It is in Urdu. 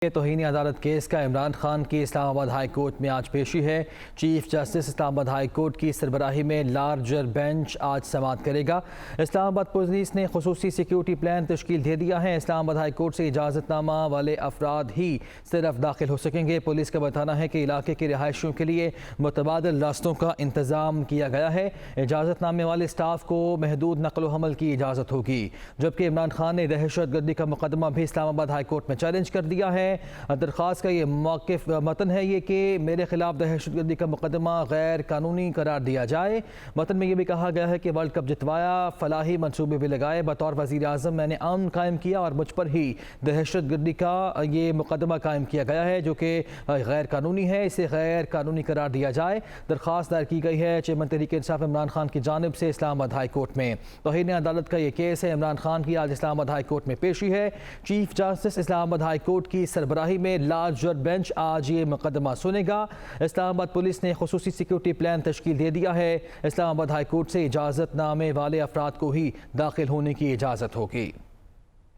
توہین عدالت کیس کا عمران خان کی اسلام آباد ہائی کورٹ میں آج پیشی ہے۔ چیف جسٹس اسلام آباد ہائی کورٹ کی سربراہی میں لارجر بینچ آج سماعت کرے گا۔ اسلام آباد پولیس نے خصوصی سیکیورٹی پلان تشکیل دے دیا ہے۔ اسلام آباد ہائی کورٹ سے اجازت نامہ والے افراد ہی صرف داخل ہو سکیں گے۔ پولیس کا بتانا ہے کہ علاقے کے رہائشیوں کے لیے متبادل راستوں کا انتظام کیا گیا ہے۔ اجازت نامے والے سٹاف کو محدود نقل و حمل کی اجازت ہوگی، جبکہ عمران خان نے دہشت گردی کا مقدمہ بھی اسلام آباد ہائی کورٹ میں چیلنج کر دیا ہے۔ درخواست کا یہ موقف متن ہے یہ کہ میرے خلاف دہشت گردی کا مقدمہ غیر قانونی قرار دیا جائے۔ متن میں یہ بھی کہا گیا ہے کہ ورلڈ کپ جتوایا، فلاحی منصوبے بھی لگائے، بطور وزیر اعظم میں نے امن قائم کیا اور مجھ پر ہی دہشت گردی کا یہ مقدمہ قائم کیا گیا ہے جو کہ غیر قانونی ہے، اسے غیر قانونی قرار دیا جائے۔ درخواست دائر کی گئی ہے چیئرمین تحریک انصاف عمران خان کی جانب سے اسلام آباد ہائی کورٹ میں۔ توہین عدالت کا یہ کیس ہے۔ عمران خان کی آج اسلام آباد ہائی کورٹ میں پیشی ہے۔ چیف جسٹس اسلام آباد ہائی کورٹ کی سربراہی میں لارجر بینچ آج یہ مقدمہ سنے گا۔ اسلام آباد پولیس نے خصوصی سیکیورٹی پلان تشکیل دے دیا ہے۔ اسلام آباد ہائی کورٹ سے اجازت نامے والے افراد کو ہی داخل ہونے کی اجازت ہوگی۔